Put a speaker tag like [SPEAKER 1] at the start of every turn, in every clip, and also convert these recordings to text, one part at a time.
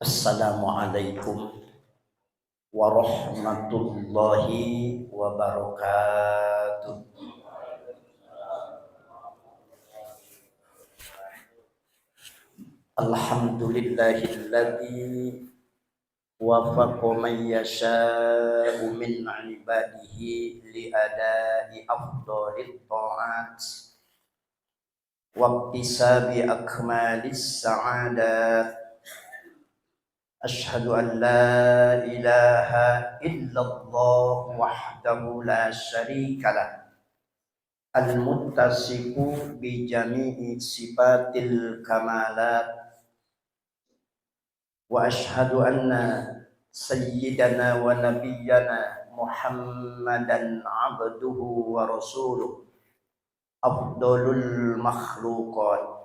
[SPEAKER 1] Assalamualaikum warahmatullahi wabarakatuh. Alhamdulillahilladzi wafaqa man yasha'u min ibadihi li adai afdalit ta'at wa iktisabi akmalis sa'adat. Asyhadu an la ilaha illallah wahdahu la syarikalah al-muttasifu bi jami'i sifatil kamalat wa asyhadu anna sayyidana wa nabiyyana Muhammadan abduhu wa rasuluh afdalul makhluqat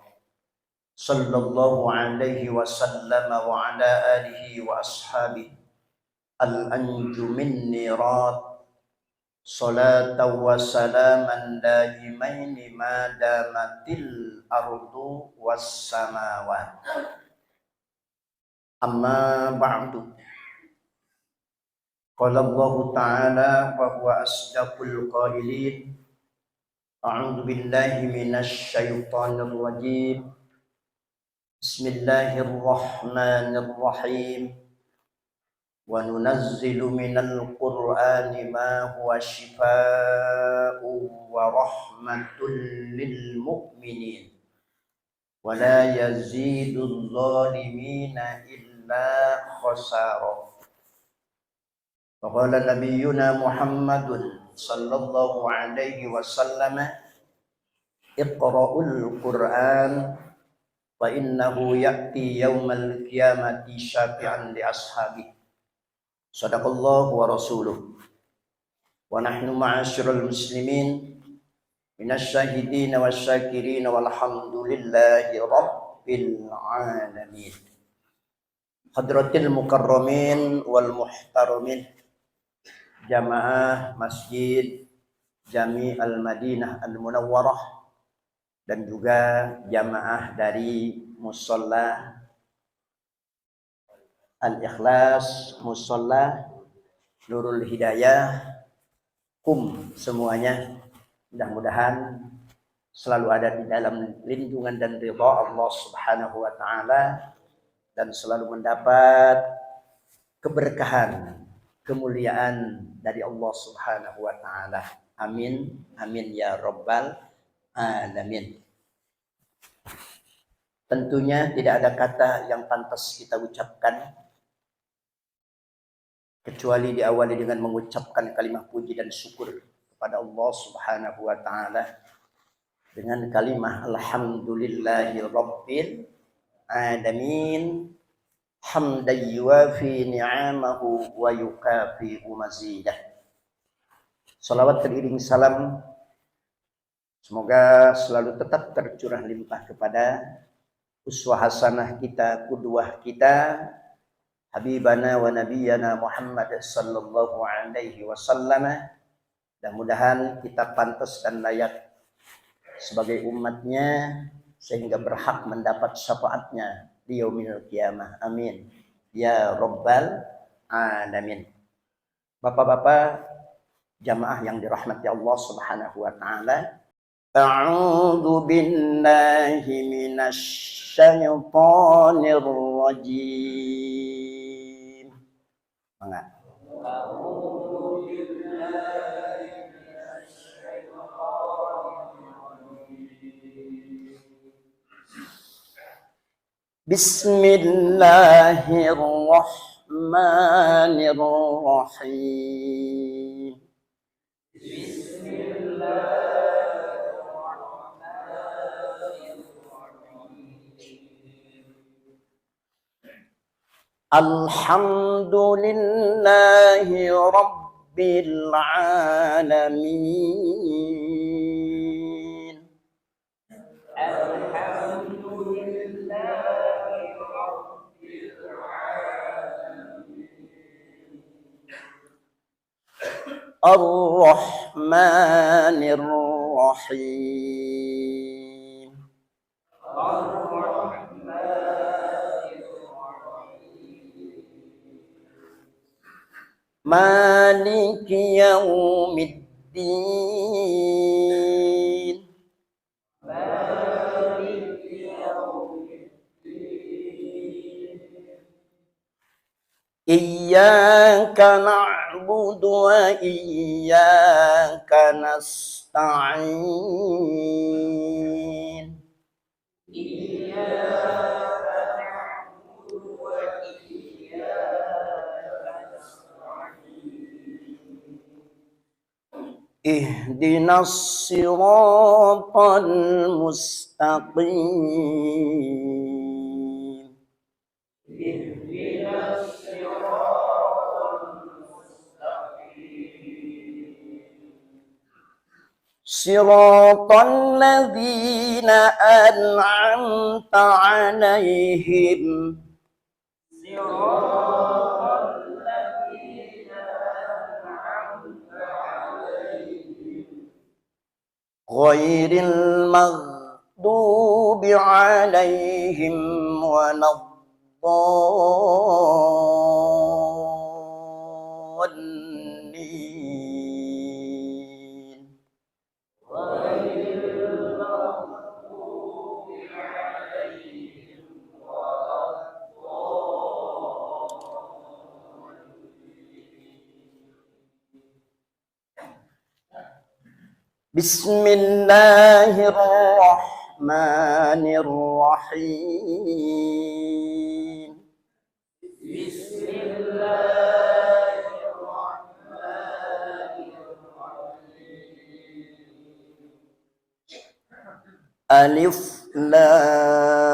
[SPEAKER 1] sallallahu alaihi wasallam wa ala alihi wa ashabihi al-anjumin nirat salatan wa salaman daimaini ma damatil ardu was samawat. Amma ba'du. Qala Allah ta'ala wa huwa asdaqul qailin. A'udzu billahi minasy syaithanir rajim. Bismillahirrahmanirrahim. Wa nunazzilu minal qur'ani ma huwa shifaa'un wa rahmatul lil mu'minin wa la yazidul zalimina illa khasara. Wa qala nabiyyuna Muhammadun sallallahu alaihi wasallam iqra'ul qur'an wa innahu ya'ti yaumal qiyamati syafi'an li ashabihi. Sadaqallahu wa rasuluh. Wa nahnu ma'asyiral muslimin minasyahidin wasyakirin walhamdulillahi rabbil alamin. Hadratil mukarramin wal muhtaramin jamaah Masjid Jami Al-Madinah Al-Munawwarah dan juga jamaah dari Musalla Al-Ikhlas, Musalla Nurul Hidayah, semuanya mudah-mudahan selalu ada di dalam lindungan dan ridha Allah Subhanahu wa taala dan selalu mendapat keberkahan, kemuliaan dari Allah Subhanahu wa taala. Amin. Amin ya rabbal alamin. Tentunya tidak ada kata yang pantas kita ucapkan kecuali diawali dengan mengucapkan kalimat puji dan syukur kepada Allah Subhanahu wa taala dengan kalimat alhamdulillahi rabbil alamin hamdan yuwafi ni'amahu wa yukafi mazidah. Salawat teriring salam semoga selalu tetap tercurah limpah kepada uswah hasanah kita, qudwah kita, habibana wa nabiyyana Muhammad sallallahu alaihi wasallam. Mudah-mudahan kita pantas dan layak sebagai umatnya sehingga berhak mendapat syafaatnya di yaumil qiyamah. Amin ya rabbal alamin. Bapak-bapak jamaah yang dirahmati Allah Subhanahu wa taala, a'udzu billahi minasy syaithanir rajim. Mangga. Bismillahirrahmanirrahim. Alhamdulillahi rabbil alamin. Ar-Rahmanir Rahim. مالك يوم الدين إياك نعبد وإياك نستعين اهدنا الصراط المستقيم صراط الذين أنعمت عليهم غير المغضوب عليهم ولا الضالين بسم الله الرحمن الرحيم ألف لام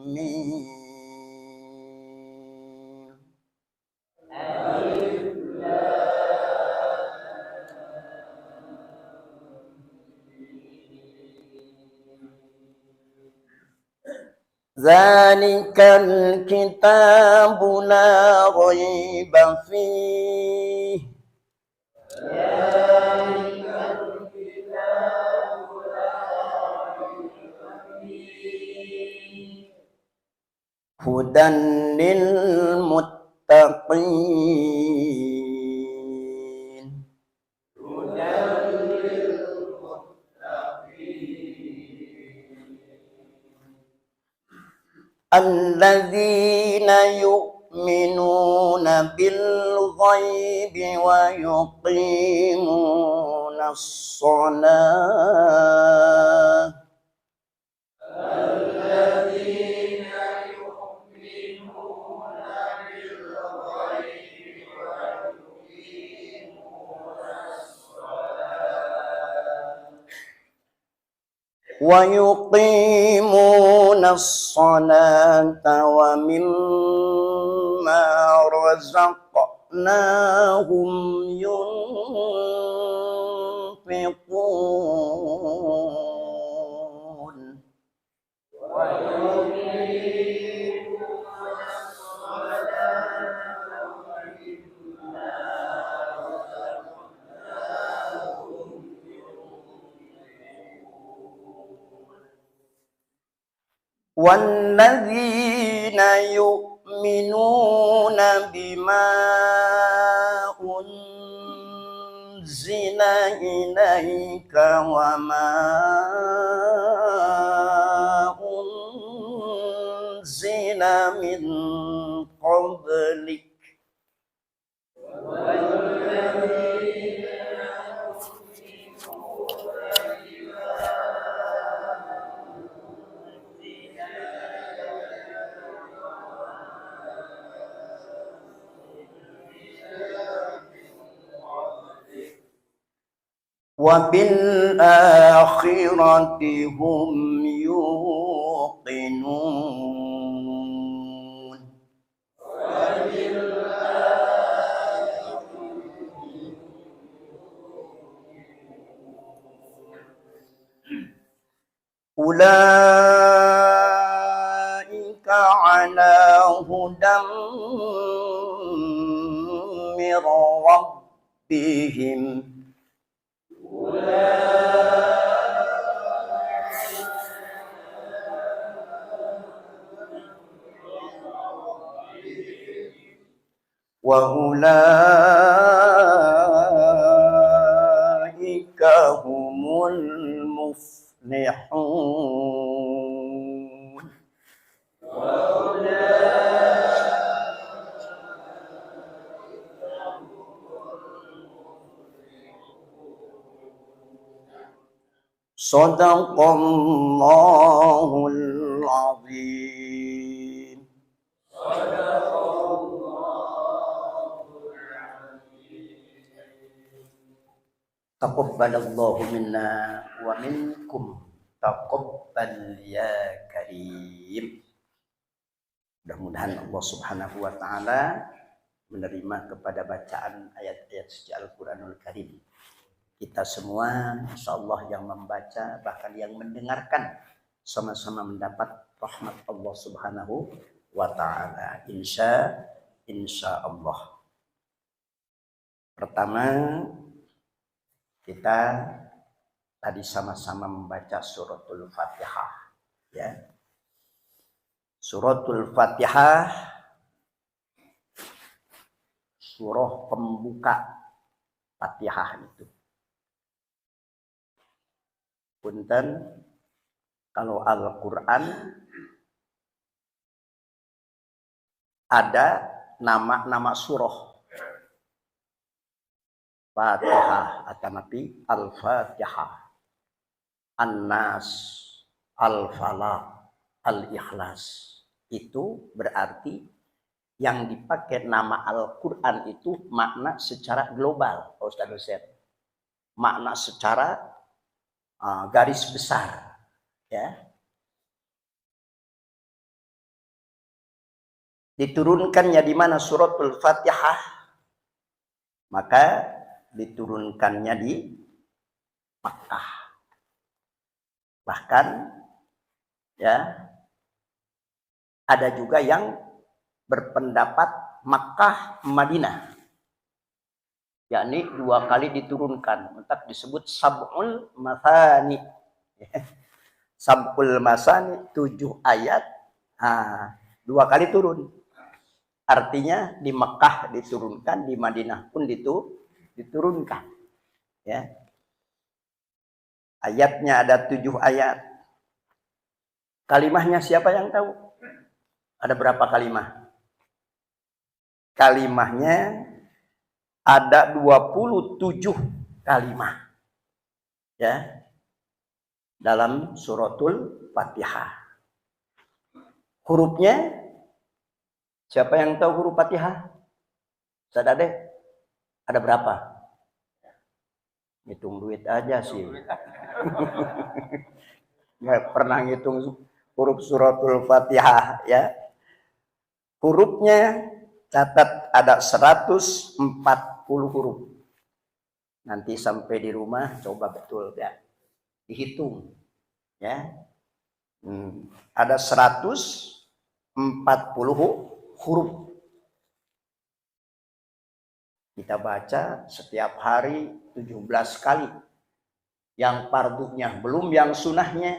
[SPEAKER 1] ميم ذلك الكتاب لا ريب فيه هدى للمتقين الذين يؤمنون بالغيب ويقيمون الصلاة ومما رزقناهم ينفقون والذين يؤمنون بما أنزل إليك وما أنزل من قبلك وبالآخرة هم يوقنون أولئك على هدى من ربهم wa ulaika humul muflihun. Sadaqallahul azim. Taqabbalallahu minna wa minkum. Taqabbal ya karim. Mudah-mudahan Allah Subhanahu wa taala menerima kepada bacaan ayat-ayat suci Al-Qur'anul Karim. Kita semua insyaallah yang membaca bahkan yang mendengarkan sama-sama mendapat rahmat Allah Subhanahu wa taala. Insyaallah. Pertama, kita tadi sama-sama membaca suratul Fatihah, ya. Suratul Fatihah surah pembuka Fatihah itu. Punten, kalau Al-Qur'an ada nama surah Fatihah atau nabi Al-Fatihah, An-Nas, Al-Falaq, Al-Ikhlas. Itu berarti yang dipakai nama Al-Quran itu makna secara global, Pak Ustaz Hussein. Makna secara garis besar, ya. Diturunkannya di mana suratul Fatihah? Maka diturunkannya di Makkah. Bahkan, ya, ada juga yang berpendapat Makkah Madinah, yakni 2 kali diturunkan. Entah disebut sab'ul masani. Sab'ul masani 7 ayat, 2 kali turun. Artinya di Makkah diturunkan, di Madinah pun diturunkan. Ya. Ayatnya ada 7 ayat. Kalimahnya siapa yang tahu? Ada berapa kalimah? Kalimahnya ada 27 kalimah. Ya. Dalam suratul Fatihah. Hurufnya siapa yang tahu huruf Fatihah? Sadade? Ada berapa? Ngitung duit aja sih. Nggak pernah ngitung huruf suratul Fatihah, ya. Hurufnya catat ada 140 huruf. Nanti sampai di rumah coba betul ya. Dihitung, ya. Ada 140 huruf. Kita baca setiap hari 17 kali. Yang fardunya belum yang sunahnya.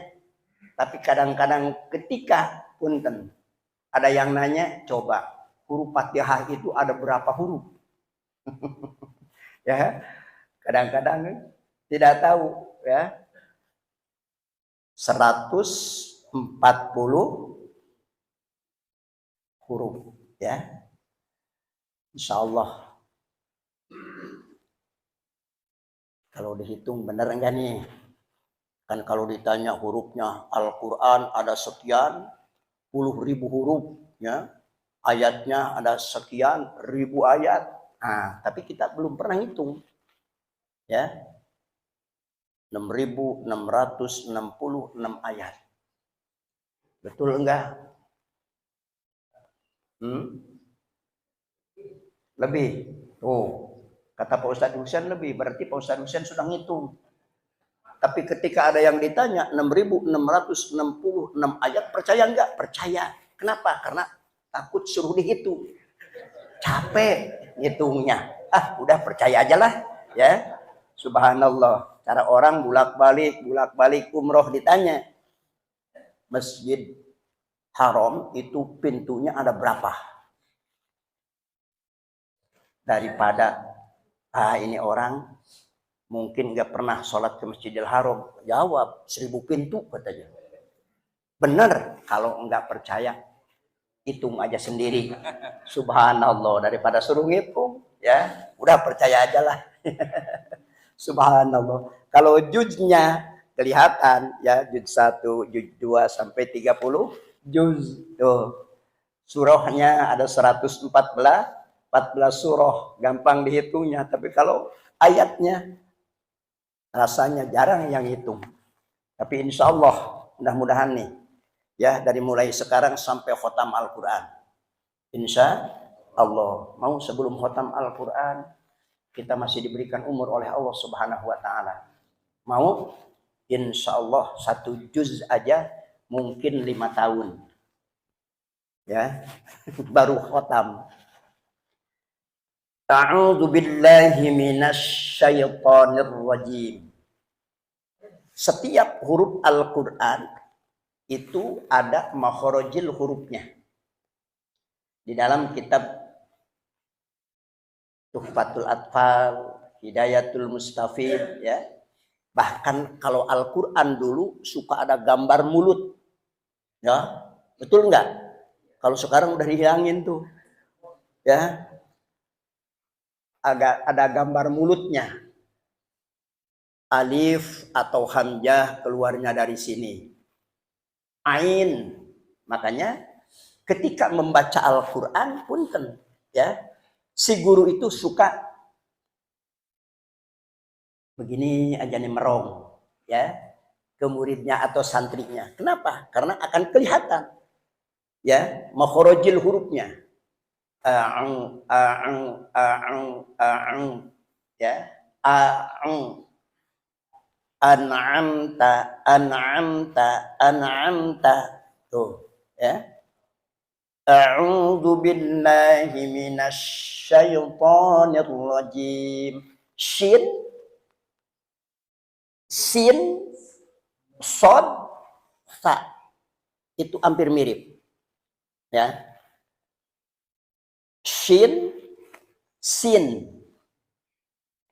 [SPEAKER 1] Tapi kadang-kadang ketika punten ada yang nanya, coba huruf Fatihah itu ada berapa huruf? Ya, kadang-kadang tidak tahu, ya. 140 huruf, ya. Insyaallah. Kalau dihitung benar enggak nih? Kan kalau ditanya hurufnya Al-Quran ada sekian puluh ribu huruf, ya. Ayatnya ada sekian ribu ayat. Tapi kita belum pernah hitung, ya. 6.666 ayat. Betul enggak? Lebih. Kata Pak Ustadz Husain lebih. Berarti Pak Ustadz Husain sudah ngitung. Tapi ketika ada yang ditanya 6.666 ayat, percaya enggak? Percaya. Kenapa? Karena takut suruh dihitung. Capek ngitungnya. Udah percaya aja lah, ya. Subhanallah. Cara orang bolak-balik umroh ditanya. Masjid Haram itu pintunya ada berapa? daripada ini orang mungkin nggak pernah sholat ke Masjidil Haram. Jawab 1000 pintu katanya. Benar, kalau nggak percaya hitung aja sendiri. Subhanallah, daripada suruh ngitung ya, udah percaya aja lah. Subhanallah. Kalau juznya kelihatan ya, juz 1, juz 2 sampai 30 juz. Tuh. Surahnya ada 114, 14 surah, gampang dihitungnya. Tapi kalau ayatnya rasanya jarang yang hitung. Tapi insya Allah mudah-mudahan nih ya, dari mulai sekarang sampai khotam Al-Quran, insya Allah. Mau sebelum khotam Al-Quran kita masih diberikan umur oleh Allah Subhanahu wa Ta'ala. Mau insya Allah 1 juz aja mungkin 5 tahun ya baru khotam. A'udzu billahi minasyaitonir rajim. Setiap huruf Al-Quran itu ada makhrajil hurufnya. Di dalam kitab Tuhfatul Atfal, Hidayatul Mustafid ya. Bahkan kalau Al-Quran dulu suka ada gambar mulut. Ya, betul enggak? Kalau sekarang udah dihilangin tuh. Ya. Agak ada gambar mulutnya. Alif atau hamzah keluarnya dari sini. Ain. Makanya ketika membaca Al-Quran punten ya, si guru itu suka begini aja nih merong ya ke muridnya atau santrinya. Kenapa? Karena akan kelihatan ya makhrajil hurufnya. Ya, an'amta tuh ya. A'udzu billahi minasyaitonir rajim. Shin, shod, sa. Itu hampir mirip. Ya. Shin, sin.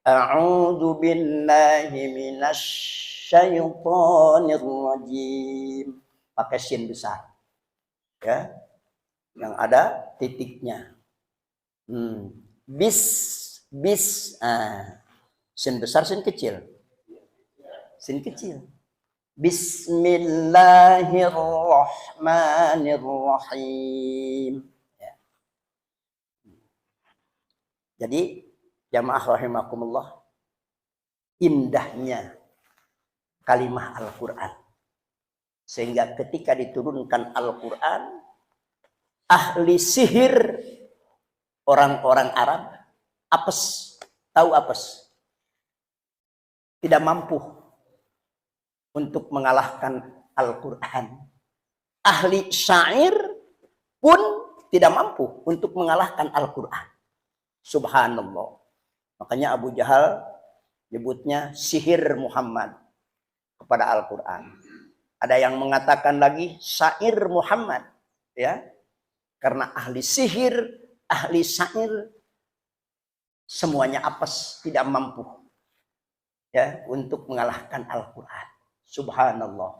[SPEAKER 1] A'udzu billahi minasyaitonir rajim. Pakai sin besar. Ya. Yang ada titiknya. Bis. Sin besar, sin kecil. Sin kecil. Bismillahirrahmanirrahim. Ya. Jadi jamaah rahimakumullah, indahnya kalimah Al-Quran. Sehingga ketika diturunkan Al-Quran, ahli sihir orang-orang Arab apes, tahu apes, tidak mampu untuk mengalahkan Al-Quran. Ahli syair pun tidak mampu untuk mengalahkan Al-Quran. Subhanallah. Makanya Abu Jahal nyebutnya sihir Muhammad kepada Al-Quran. Ada yang mengatakan lagi syair Muhammad, ya, karena ahli sihir, ahli syair semuanya apes, tidak mampu ya untuk mengalahkan Al-Quran. Subhanallah.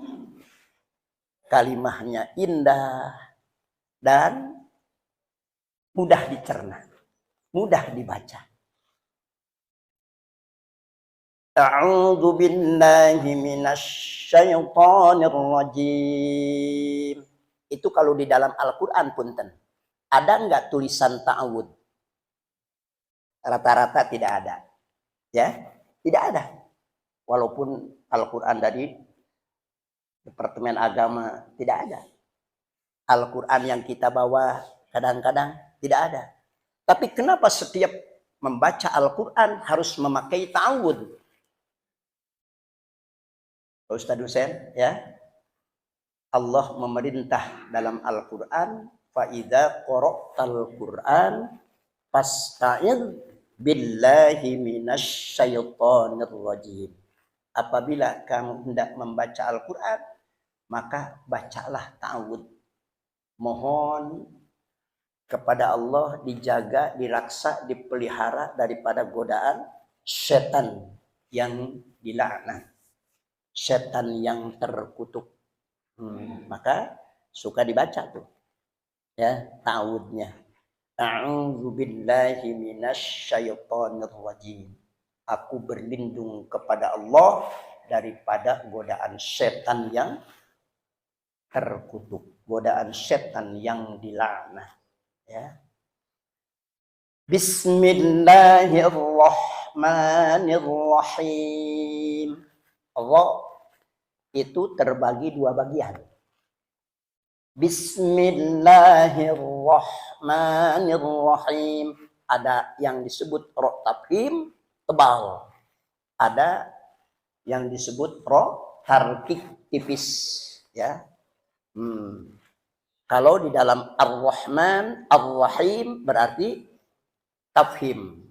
[SPEAKER 1] Kalimahnya indah dan mudah dicerna, mudah dibaca. A'udzu billahi minasyaitonir rajim. Itu kalau di dalam Al-Qur'an punten. Ada enggak tulisan ta'awud? Rata-rata tidak ada. Ya, tidak ada. Walaupun Al-Qur'an dari Departemen Agama tidak ada. Al-Qur'an yang kita bawa kadang-kadang tidak ada. Tapi kenapa setiap membaca Al-Qur'an harus memakai ta'awud? Ustaz Husain, ya. Allah memerintah dalam Al-Qur'an, fa idza qara'tal Qur'an fasta'idz billahi minasyaitonir rajim. Apabila kamu hendak membaca kepada Allah dijaga, diraksa, dipelihara daripada godaan setan yang dilaknat, setan yang terkutuk. Maka suka dibaca tuh ya ta'awudnya. A'udzu billahi minasyaitonir rajim. Aku berlindung kepada Allah daripada godaan setan yang terkutuk, godaan setan yang dilaknat. Ya. Bismillahirrahmanirrahim. Allah itu terbagi dua bagian. Bismillahirrahmanirrahim. Ada yang disebut ro tafkhim tebal. Ada yang disebut ro tarkik tipis. Ya. Kalau di dalam Ar-Rahman, Ar-Rahim berarti tafhim.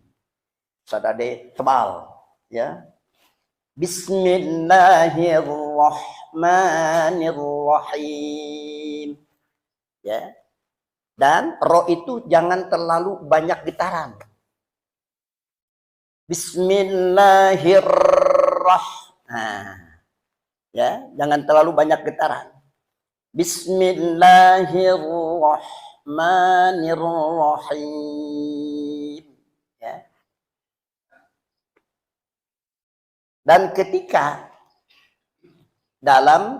[SPEAKER 1] Sadade tebal. Ya. Bismillahirrahmanirrahim. Ya. Dan ro itu jangan terlalu banyak getaran. Bismillahirrahmanirrahim. Ya, jangan terlalu banyak getaran. Bismillahirrahmanirrahim. Ya. Dan ketika dalam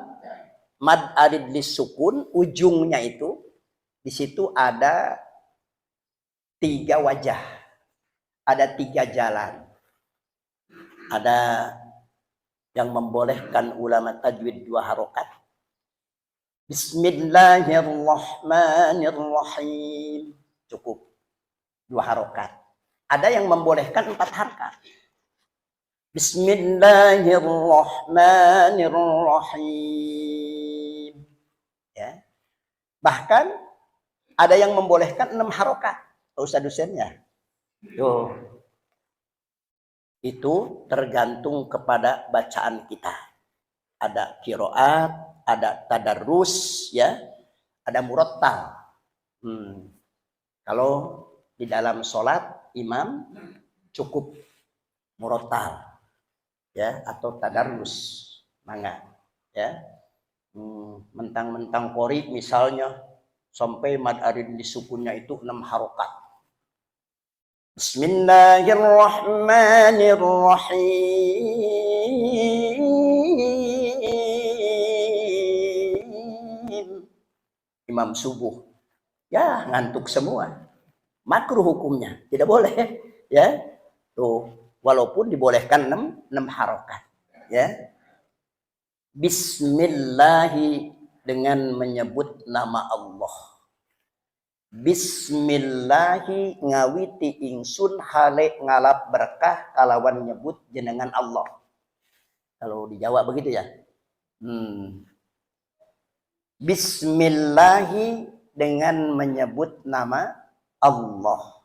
[SPEAKER 1] mad arid lisukun ujungnya itu di situ ada 3 wajah, ada 3 jalan. Ada yang membolehkan ulama tajwid 2 harokat. Bismillahirrahmanirrahim. Cukup 2 harokat. Ada yang membolehkan 4 harokat. Bismillahirrahmanirrahim. Ya. Bahkan ada yang membolehkan 6 harokat. Ustaz dosennya. Tuh. Itu tergantung kepada bacaan kita. Ada qiraat, ada tadarrus, ya, ada murattal. Kalau di dalam sholat imam cukup murattal, ya, atau tadarrus, mangga, ya. Mentang-mentang qori misalnya sampai mad arid disukunnya itu 6 harokat. Bismillahirrahmanirrahim. Imam subuh, ya ngantuk semua. Makruh hukumnya, tidak boleh, ya. Tuh, walaupun dibolehkan 6 harokat, ya. Bismillahi dengan menyebut nama Allah. Bismillahi ngawiti ingsun hale ngalap berkah kalawan nyebut jenengan Allah. Kalau di Jawa begitu ya. Bismillahi dengan menyebut nama Allah.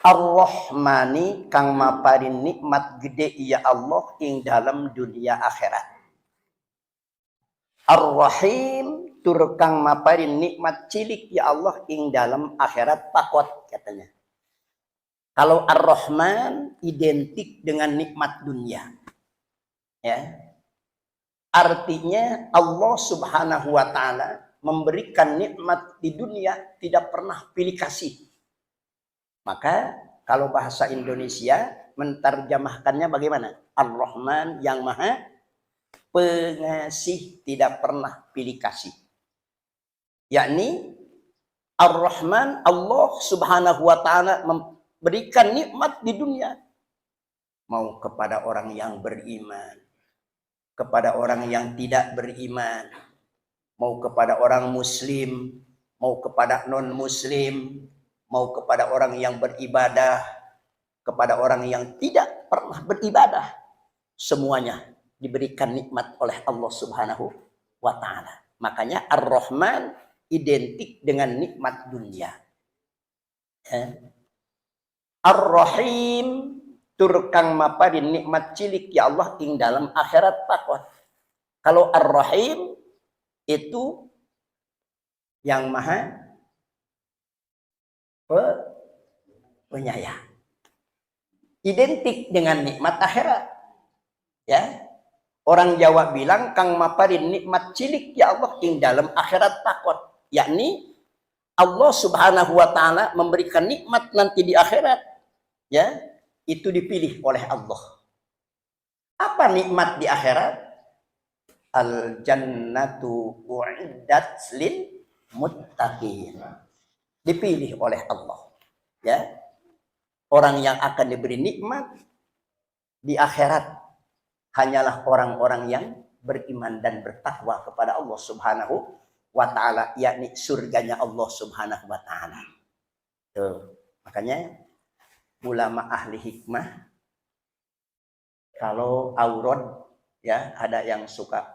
[SPEAKER 1] Ar-Rahmani kang maparin nikmat gede ya Allah ing dalam dunia akhirat. Ar-Rahim tur kang maparin nikmat cilik ya Allah ing dalam akhirat pakot katanya. Kalau Ar-Rahman identik dengan nikmat dunia. Ya. Artinya Allah Subhanahu wa taala memberikan nikmat di dunia tidak pernah pilih kasih. Maka kalau bahasa Indonesia menterjemahkannya bagaimana? Ar-Rahman yang maha pengasih, tidak pernah pilih kasih. Yakni Ar-Rahman, Allah Subhanahu wa taala memberikan nikmat di dunia. Mau kepada orang yang beriman, kepada orang yang tidak beriman, mau kepada orang muslim, mau kepada non-muslim, mau kepada orang yang beribadah, kepada orang yang tidak pernah beribadah. Semuanya diberikan nikmat oleh Allah Subhanahu wa taala. Makanya Ar-Rahman identik dengan nikmat dunia. Ar-Rahim tur kang maparin nikmat cilik ya Allah ing dalam akhirat pakot. Kalau Ar-Rahim itu yang maha penyayang. Identik dengan nikmat akhirat. Ya. Orang Jawa bilang kang maparin nikmat cilik ya Allah ing dalam akhirat takut. Yakni Allah Subhanahu wa taala memberikan nikmat nanti di akhirat. Ya, itu dipilih oleh Allah. Apa nikmat di akhirat? Al jannatu uiddat lil muttaqin. Dipilih oleh Allah. Ya. Orang yang akan diberi nikmat di akhirat hanyalah orang-orang yang beriman dan bertakwa kepada Allah Subhanahu wa taala, yakni surganya Allah Subhanahu wa taala. Tuh. Makanya ulama ahli hikmah kalau aurad ya ada yang suka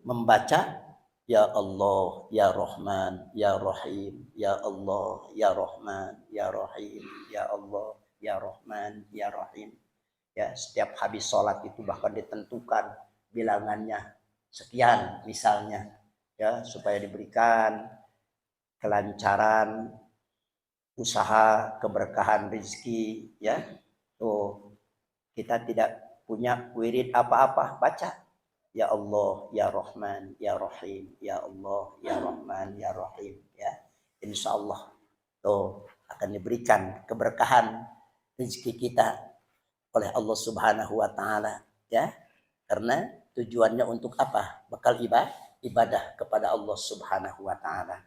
[SPEAKER 1] membaca ya Allah ya Rahman ya Rahim ya Allah ya Rahman ya Rahim ya Allah ya Rahman ya Rahim. Ya, setiap habis sholat itu bahkan ditentukan bilangannya sekian misalnya, ya supaya diberikan kelancaran usaha, keberkahan rezeki, ya. Tuh kita tidak punya wirid apa-apa, baca ya Allah ya Rahman ya Rahim ya Allah ya Rahman ya Rahim, ya. Insya Allah tuh akan diberikan keberkahan rezeki kita oleh Allah Subhanahu wa taala, ya. Karena tujuannya untuk apa? Bekal ibadah kepada Allah Subhanahu wa taala.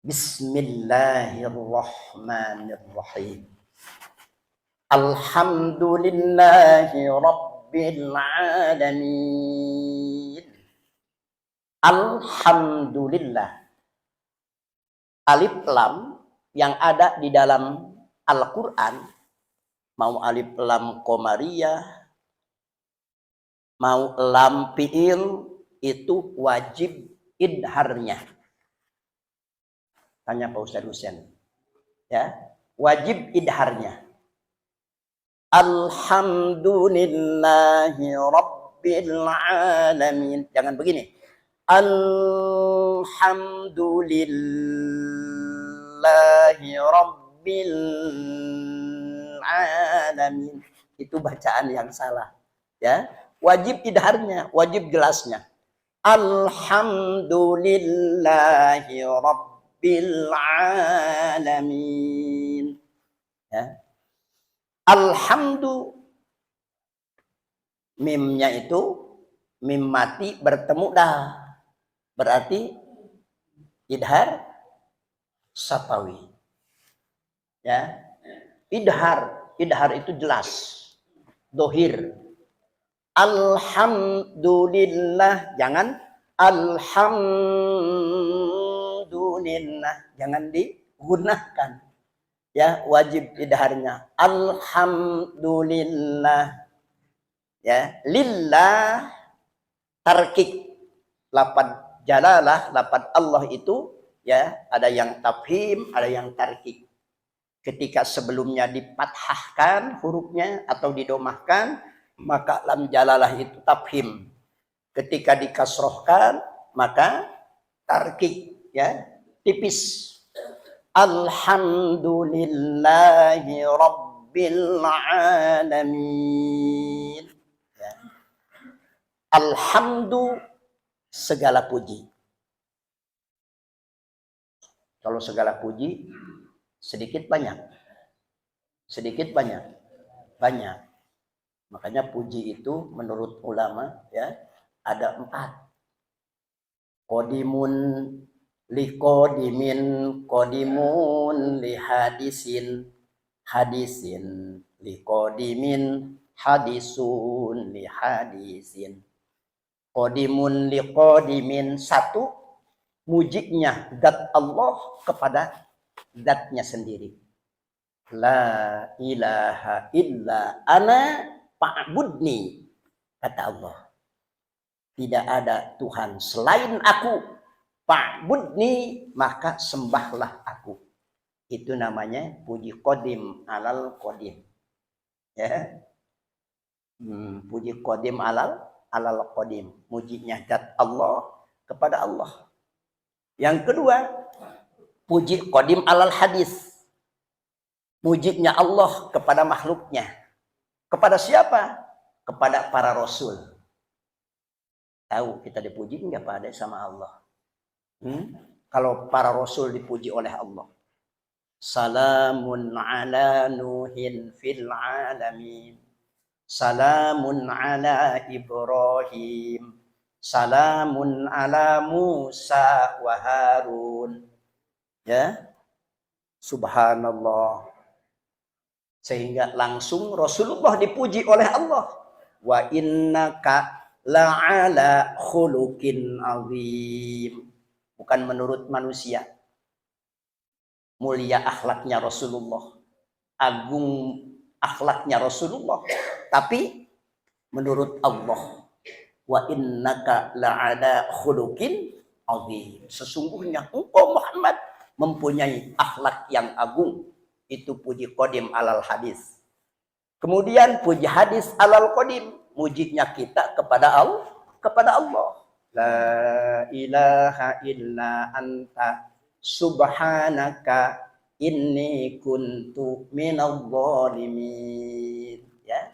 [SPEAKER 1] Bismillahirrahmanirrahim. Alhamdulillahi rabbil alamin. Alhamdulillah. Alif lam yang ada di dalam Al-Qur'an, mau alif lam qamariyah, mau lam fiil, itu wajib idharnya. Tanya Pak Ustadz Husain. Ya, wajib idharnya. Alhamdulillahi rabbil alamin. Jangan begini. Alhamdulillahi rabbil alamin. Itu bacaan yang salah, ya. Wajib idharnya, wajib jelasnya. Alhamdulillahi rabbil alamin, ya. Alhamdu mimnya itu mim mati bertemu dah, berarti idhar sapawi, ya. Idhar itu jelas, dohir. Alhamdulillah, jangan alhamdulillah, jangan digunakan, ya. Wajib idharnya alhamdulillah, ya. Lillah tarkik, lapad jalalah, lapad Allah itu, ya, ada yang tafhim, ada yang tarkik. Ketika sebelumnya dipathahkan hurufnya atau didomahkan, maka lam jalalah itu tafhim. Ketika dikasrohkan, maka tarkik, ya, tipis. Alhamdulillahi rabbil alamin, ya. Alhamdu segala puji. Kalau segala puji sedikit banyak, sedikit banyak, banyak. Makanya puji itu menurut ulama, ya, ada 4. Qodimun li qodimin, qodimun li hadisin, hadisin li qodimin, hadisun li hadisin. Qodimun li qodimin, satu mujinya zat Allah kepada zatnya sendiri. La ilaha illa ana fa'budni, kata Allah. Tidak ada Tuhan selain aku, fa'budni, maka sembahlah aku. Itu namanya puji qadim alal qadim, ya. Puji qadim alal qadim, mujinya zat Allah kepada Allah. Yang kedua, Puji qadim alal hadis. Mujinya Allah kepada makhluknya. Kepada siapa? Kepada para rasul. Tahu kita dipuji enggak pada sama Allah? Kalau para rasul dipuji oleh Allah. Salamun ala Nuhin fil alamin. Salamun ala Ibrahim. Salamun ala Musa wa Harun. Ya. Subhanallah. Sehingga langsung Rasulullah dipuji oleh Allah. Wa innaka la'ala khuluqin azim. Bukan menurut manusia. Mulia akhlaknya Rasulullah. Agung akhlaknya Rasulullah. Tapi menurut Allah. Wa innaka la'ala khuluqin azim. Sesungguhnya engkau Muhammad mempunyai akhlak yang agung. Itu puji qadim alal hadis. Kemudian puji hadis alal qadim. Mujinya kita kepada Allah. Kepada Allah. La ilaha illa anta subhanaka inni kuntu minadh dhalimin. Ya.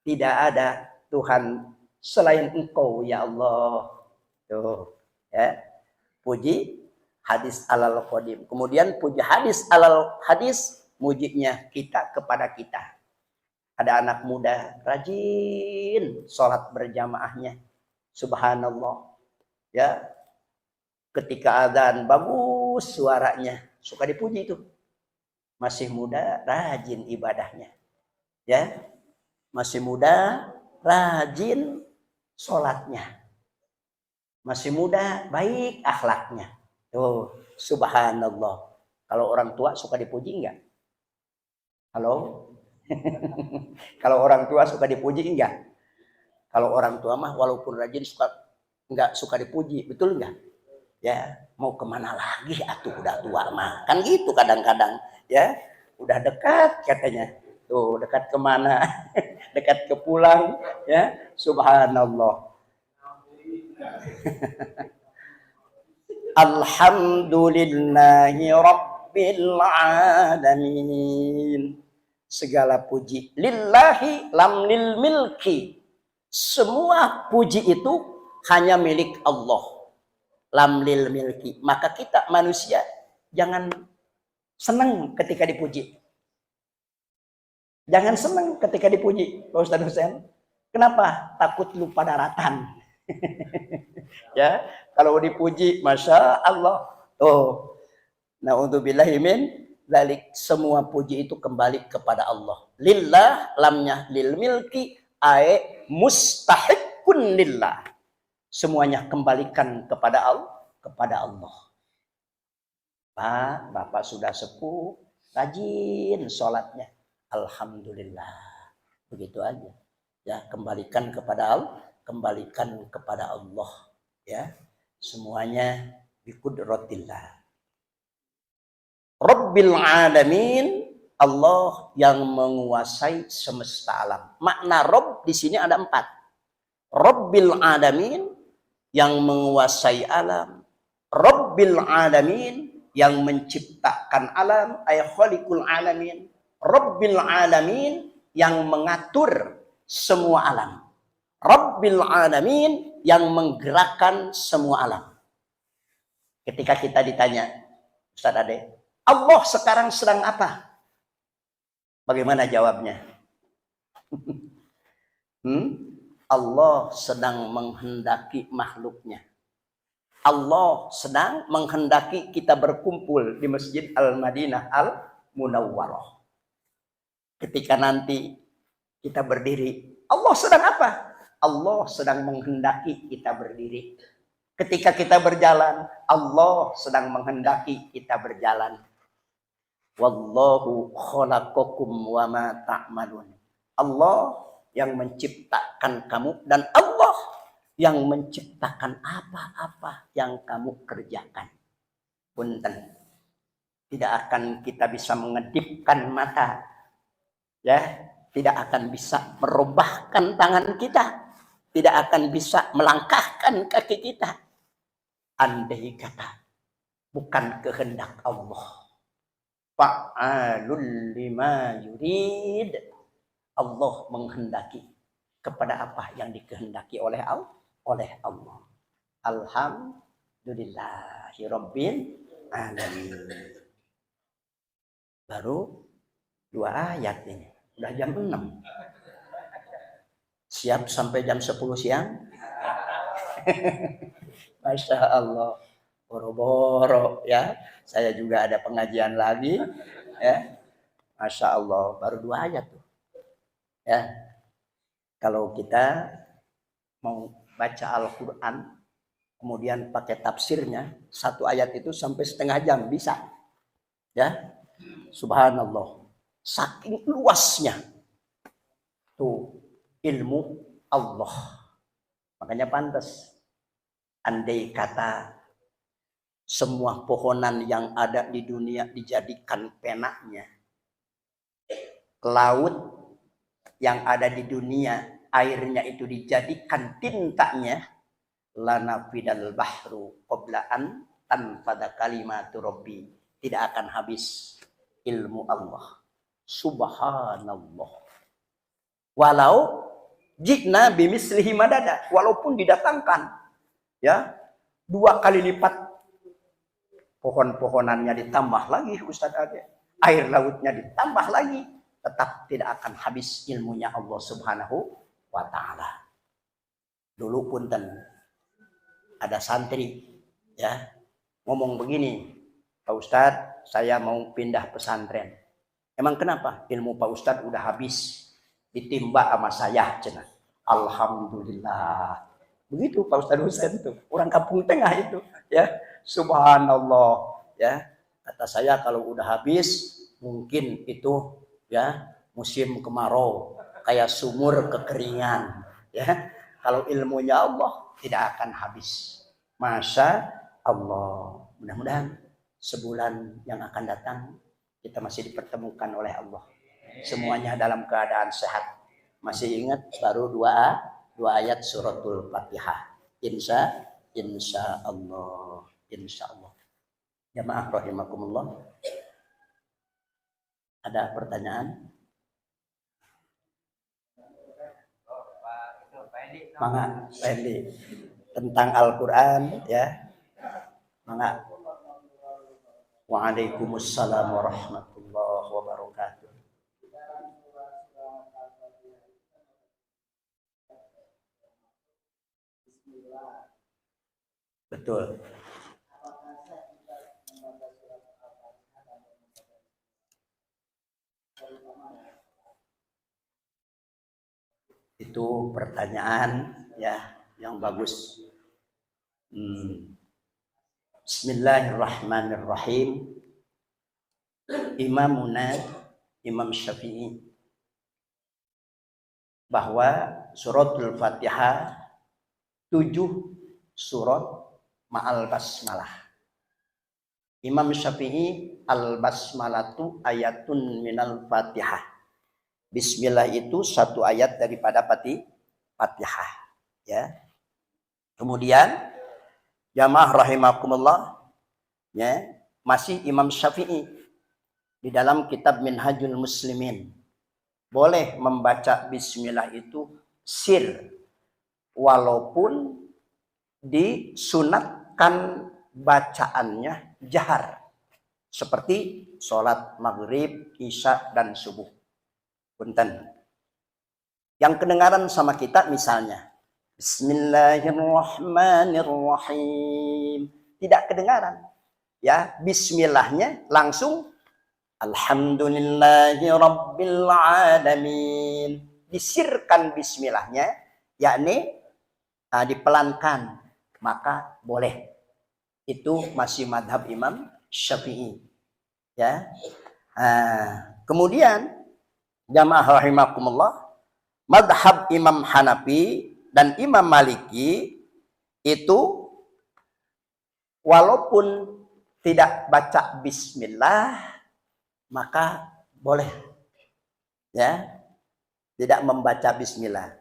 [SPEAKER 1] Tidak ada Tuhan selain engkau ya Allah. Tuh, ya. Puji hadis alal qadim. Kemudian puji hadis alal hadis, mujinya kita kepada kita. Ada anak muda rajin sholat berjamaahnya. Subhanallah. Ya. Ketika azan bagus suaranya, suka dipuji itu. Masih muda, rajin ibadahnya. Ya. Masih muda, rajin sholatnya. Masih muda, baik akhlaknya. Tuh, subhanallah. Kalau orang tua suka dipuji enggak? Halo? Kalau orang tua suka dipuji enggak? Kalau orang tua mah walaupun rajin enggak suka dipuji, betul enggak? Ya, mau kemana lagi atuh udah tua mah. Kan gitu kadang-kadang, ya. Udah dekat katanya. Tuh, dekat kemana? Dekat ke pulang, ya. Subhanallah. Alhamdulillahi Rabbil Alamin. Segala puji lillahi lam lil milki. Semua puji itu hanya milik Allah. Lam lil milki. Maka kita manusia jangan senang ketika dipuji. Jangan senang ketika dipuji, Pak Ustadz Hussein. Kenapa? Takut lupa daratan. Ya, kalau dipuji, masya Allah. Oh, naudzubillahi min dzalik. Semua puji itu kembali kepada Allah. Lillah, lamnya lil milki, ae mustahiqun lillah. Semuanya kembalikan kepada Allah, kepada Allah. Pak, Bapak sudah sepuh, rajin sholatnya. Alhamdulillah. Begitu aja. Ya, kembalikan kepada Allah. Kembalikan kepada Allah, ya, semuanya biqudratillah. Rabbil alamin, Allah yang menguasai semesta alam. Makna Rabb di sini ada 4. Rabbil alamin yang menguasai alam. Rabbil alamin yang menciptakan alam, ay khaliqul alamin. Rabbil alamin yang mengatur semua alam. Rabbil alamin yang menggerakkan semua alam. Ketika kita ditanya, Ustaz Ade, Allah sekarang sedang apa? Bagaimana jawabnya? Allah sedang menghendaki makhluknya. Allah sedang menghendaki kita berkumpul di Masjid Al-Madinah Al-Munawwarah. Ketika nanti kita berdiri, Allah sedang apa? Allah sedang menghendaki kita berdiri. Ketika kita berjalan, Allah sedang menghendaki kita berjalan. Wallahu khalaqakum wa ma ta'malun. Allah yang menciptakan kamu dan Allah yang menciptakan apa-apa yang kamu kerjakan. Punten. Tidak akan kita bisa mengedipkan mata. Ya, tidak akan bisa merubahkan tangan kita. Tidak akan bisa melangkahkan kaki kita. Andai kata bukan kehendak Allah. Fa'alul lima yurid. Allah menghendaki kepada apa yang dikehendaki oleh Allah. Alhamdulillahirabbil alamin. Baru 2 ayat ini. Udah jam 6. Siap sampai jam 10 siang? Masya Allah. Boro-boro ya. Saya juga ada pengajian lagi. Ya. Masya Allah. Baru 2 ayat tuh. Ya. Kalau kita mau baca Al-Quran, kemudian pakai tafsirnya, 1 ayat itu sampai setengah jam bisa. Ya. Subhanallah. Saking luasnya tuh ilmu Allah. Makanya pantas. Andai kata semua pohonan yang ada di dunia dijadikan penanya, laut yang ada di dunia airnya itu dijadikan tintanya, lanafidal bahru qoblaan tanfada kalimatu rabbi. Tidak akan habis ilmu Allah. Subhanallah. Walau jikna bimislihi madada, walaupun didatangkan ya 2 kali lipat pohon-pohonannya ditambah lagi Ustaz Ade, air lautnya ditambah lagi, tetap tidak akan habis ilmunya Allah Subhanahu wa taala. Dulu punten ada santri ya ngomong begini, Pak Ustadz, saya mau pindah pesantren. Emang kenapa? Ilmu Pak Ustadz udah habis, ditimba sama saya cenah. Alhamdulillah. Begitu Pak Ustadz itu, orang kampung tengah itu, ya. Subhanallah, ya. Kata saya kalau udah habis, mungkin itu ya musim kemarau, kayak sumur kekeringan, ya. Kalau ilmunya Allah tidak akan habis. Masya Allah. Mudah-mudahan sebulan yang akan datang kita masih dipertemukan oleh Allah. Semuanya dalam keadaan sehat. Masih ingat baru 2 ayat suratul Fatihah. Insya Allah. Jamaah rahimakumullah. Ada pertanyaan? Mangga, Pendi. Tentang Al-Quran ya. Mangga. Waalaikumsalam warahmatullahi wabarakatuh. Betul. Itu pertanyaan ya yang bagus. Bismillahirrahmanirrahim. Imam Syafi'i bahwa suratul Fatihah 7 surat ma'al basmalah. Imam Syafi'i al-basmalatu ayatun minal Fatihah. Bismillah itu 1 ayat daripada Fatihah. Ya. Kemudian jamaah rahimakumullah, ya, masih Imam Syafi'i di dalam kitab Minhajul Muslimin boleh membaca bismillah itu sir, walaupun disunatkan bacaannya jahar, seperti sholat maghrib, isya, dan subuh. Punten. Yang kedengaran sama kita misalnya Bismillahirrahmanirrahim, tidak kedengaran. Ya, bismillahnya langsung Alhamdulillahirabbil alamin. Disirkan bismillahnya, yakni dipelankan, maka boleh. Itu masih madhab Imam Syafi'i. Ya. Kemudian jamaah rahimakumullah, madhab Imam Hanafi dan Imam Maliki itu walaupun tidak baca bismillah maka boleh, ya, tidak membaca bismillah.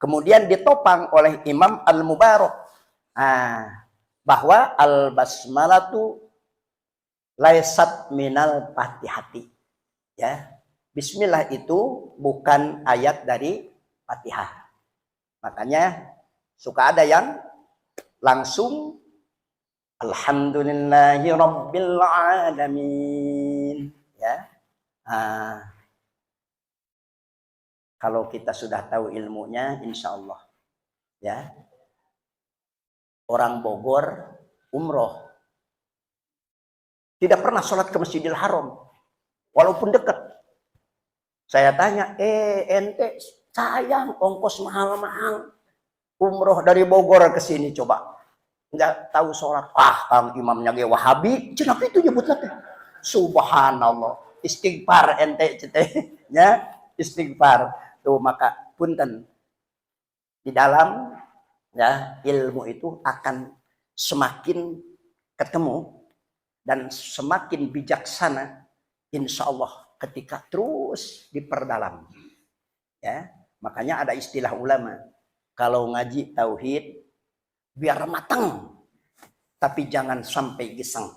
[SPEAKER 1] Kemudian ditopang oleh Imam Al-Mubarak bahwa al-basmalatu laisat minal fatihati. Ya, bismillah itu bukan ayat dari Fatihah. Makanya suka ada yang langsung alhamdulillahi rabbil alamin. Ya. Nah, kalau kita sudah tahu ilmunya, insya Allah, ya, orang Bogor umroh tidak pernah sholat ke Masjidil Haram, walaupun dekat. Saya tanya, ente sayang ongkos mahal-mahal umroh dari Bogor ke sini coba, nggak tahu sholat. Kang imamnya ge Wahabi, cenah itu nyebutnya teh. Subhanallah, istighfar ente ya, istighfar. Tuh maka punten di dalam ya ilmu itu akan semakin ketemu dan semakin bijaksana insya Allah ketika terus diperdalam. Ya, makanya ada istilah ulama, kalau ngaji tauhid biar matang tapi jangan sampai geseng.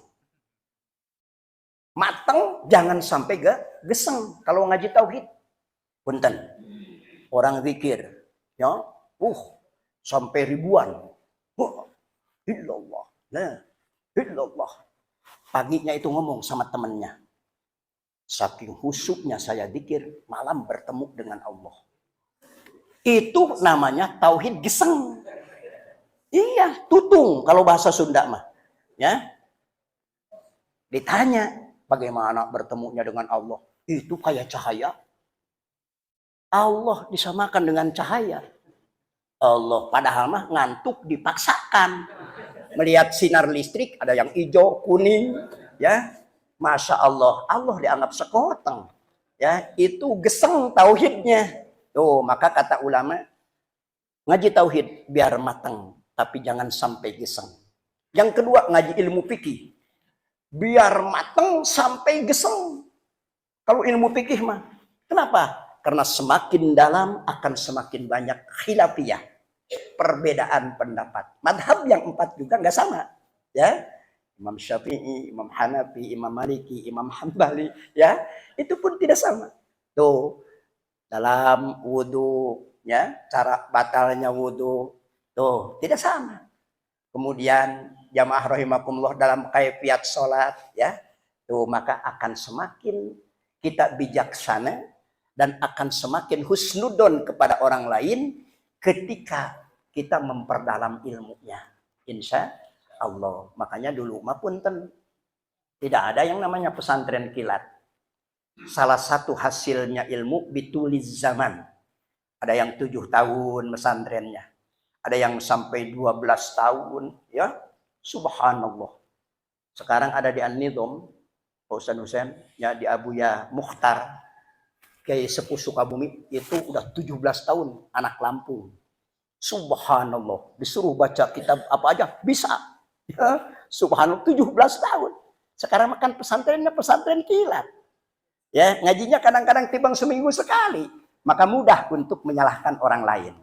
[SPEAKER 1] Matang jangan sampai geseng kalau ngaji tauhid. Punten. Orang zikir ya, sampai ribuan. Illallah. Nah, illallah. Paginya itu ngomong sama temannya. Saking khusyuknya saya zikir, malam bertemu dengan Allah. Itu namanya tauhid geseng. Iya, tutung kalau bahasa Sunda mah. Ya. Ditanya, bagaimana bertemunya dengan Allah? Itu kayak cahaya. Allah disamakan dengan cahaya. Allah padahal mah ngantuk dipaksakan. Melihat sinar listrik ada yang hijau, kuning, ya. Masya Allah, Allah dianggap sekoteng. Ya, itu geseng tauhidnya. Tuh, maka kata ulama, ngaji tauhid biar matang, tapi jangan sampai geseng. Yang kedua, ngaji ilmu fikih. Biar matang sampai geseng. Kalau ilmu fikih mah, kenapa? Karena semakin dalam akan semakin banyak khilafiyah, perbedaan pendapat. Madhab yang 4 juga nggak sama, ya. Imam Syafi'i, Imam Hanafi, Imam Maliki, Imam Hambali, ya, itu pun tidak sama. Tuh, dalam wudhu, ya, cara batalnya wudhu, tuh tidak sama. Kemudian jamaah rahimakumullah dalam kaifiat sholat, ya, tuh maka akan semakin kita bijaksana dan akan semakin husnudon kepada orang lain ketika kita memperdalam ilmunya. Insya Allah. Makanya dulu mah punten tidak ada yang namanya pesantren kilat. Salah satu hasilnya ilmu bituliz zaman. Ada yang 7 tahun pesantrennya. Ada yang sampai 12 tahun, ya. Subhanallah. Sekarang ada di An-Nidham, Pak Ustaz Husain, ya, di Abuya Mukhtar. Kayak Sepuh Sukabumi itu udah 17 tahun anak Lampung. Subhanallah, disuruh baca kitab apa aja bisa. Ya, subhanallah 17 tahun. Sekarang makan pesantrennya pesantren kilat. Ya, ngajinya kadang-kadang timbang seminggu sekali. Maka mudah untuk menyalahkan orang lain.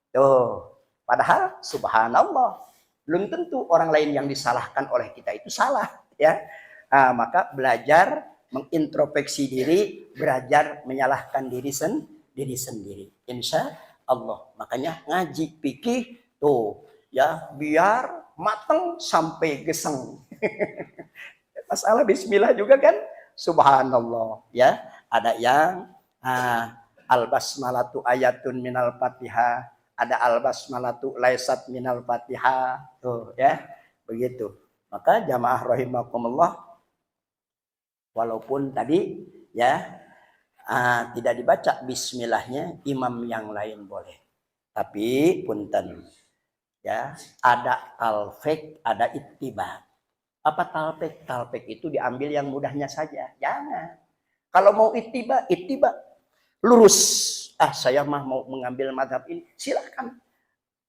[SPEAKER 1] Tuh, padahal subhanallah belum tentu orang lain yang disalahkan oleh kita itu salah, ya. Nah, maka belajar mengintrospeksi diri, belajar menyalahkan diri sendiri. Insya Allah. Makanya ngaji fikih tuh, ya, biar mateng sampai geseng. Masalah bismillah juga kan, subhanallah, ya. Ada yang al-basmalatu ayatun minal fatihah, ada al-basmalatu laisat minal fatihah, tuh, ya. Begitu. Maka jamaah rahimakumullah, walaupun tadi, ya, tidak dibaca bismillahnya, imam yang lain boleh. Tapi punten, ya, ada talfik, ada ittiba. Apa talfik? Talfik itu diambil yang mudahnya saja. Jangan. Kalau mau ittiba, lurus. Saya mah mau mengambil madhab ini, silakan.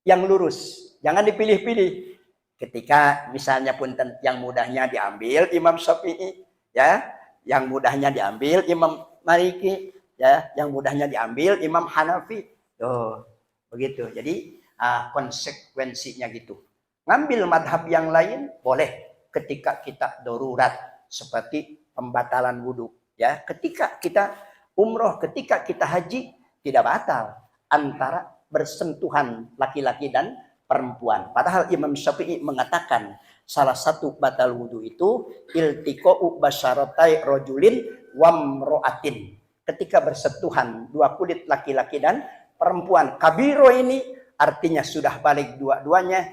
[SPEAKER 1] Yang lurus, jangan dipilih-pilih. Ketika misalnya punten yang mudahnya diambil Imam Syafi'i, ya, yang mudahnya diambil Imam Maliki, ya, yang mudahnya diambil Imam Hanafi. Tuh, begitu. Jadi konsekuensinya gitu. Ngambil madhab yang lain boleh ketika kita darurat seperti pembatalan wudhu. Ya, ketika kita umroh, ketika kita haji tidak batal antara bersentuhan laki-laki dan perempuan. Padahal Imam Syafi'i mengatakan salah satu batal wudhu itu iltiqa'u basyaratai rajulin wamro'atin. Ketika bersentuhan dua kulit laki-laki dan perempuan. Kabiro ini artinya sudah balik dua-duanya.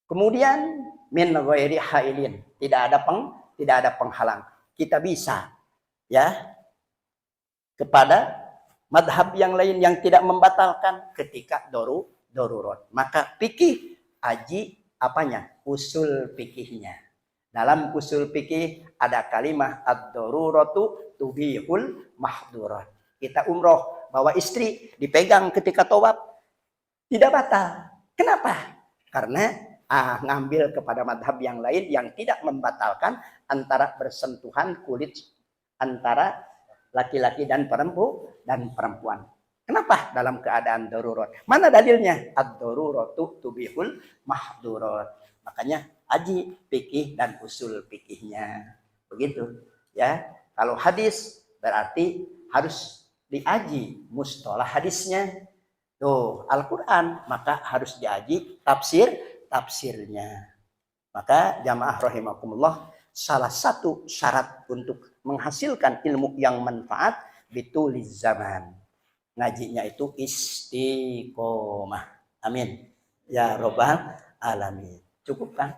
[SPEAKER 1] Kemudian min ghairi hailin, tidak ada penghalang. Kita bisa ya kepada madhab yang lain yang tidak membatalkan ketika darurat. Maka fikih aji apanya? Usul fikihnya. Dalam usul fikih ada kalimat ad-daruratu tubihul mahdurat. Kita umroh bawa istri dipegang ketika tawaf tidak batal. Kenapa? Karena ngambil kepada madhab yang lain yang tidak membatalkan antara bersentuhan kulit antara laki-laki dan perempuan. Kenapa? Dalam keadaan darurat. Mana dalilnya? Ad-daruratu tubihul mahdurat. Makanya aji fikih dan usul fikihnya. Begitu. Ya. Kalau hadis berarti harus diaji mustalah hadisnya. Tuh, Al-Quran maka harus diaji tafsirnya. Maka jamaah rahimakumullah, salah satu syarat untuk menghasilkan ilmu yang manfaat bituliz zaman. Ngajinya itu istiqomah. Amin. Ya Rabbal alamin. Cukup kan?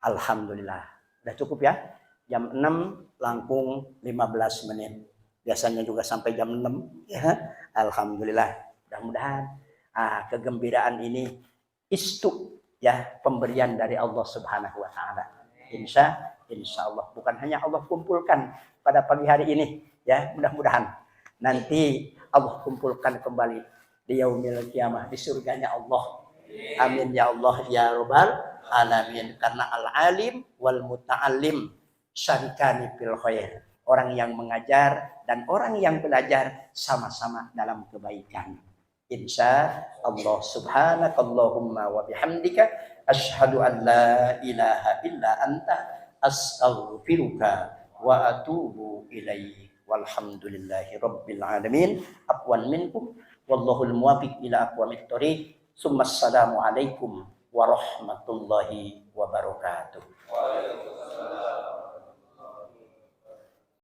[SPEAKER 1] Alhamdulillah. Udah cukup ya? Jam 6 langkung 15 menit. Biasanya juga sampai jam 6 ya. Alhamdulillah. Mudah-mudahan kegembiraan ini istu ya, pemberian dari Allah Subhanahu wa taala. Insya Allah bukan hanya Allah kumpulkan pada pagi hari ini ya, mudah-mudahan nanti Allah kumpulkan kembali di yaumil qiyamah di surganya Allah. Amin ya Allah ya Rabbal alamin. Karena al-alim wal muta'allim syarikani fil khair. Orang yang mengajar dan orang yang belajar sama-sama dalam kebaikan. Insya Allah. Subhanakallahumma wa bihamdika asyhadu an la ilaha illa anta astaghfiruka wa atubu ilaik. Walhamdulillahi rabbil alamin. Afwan minkum wallahul muwaffiq ila aqwamit thoriq. Assalamu alaikum warahmatullahi wabarakatuh.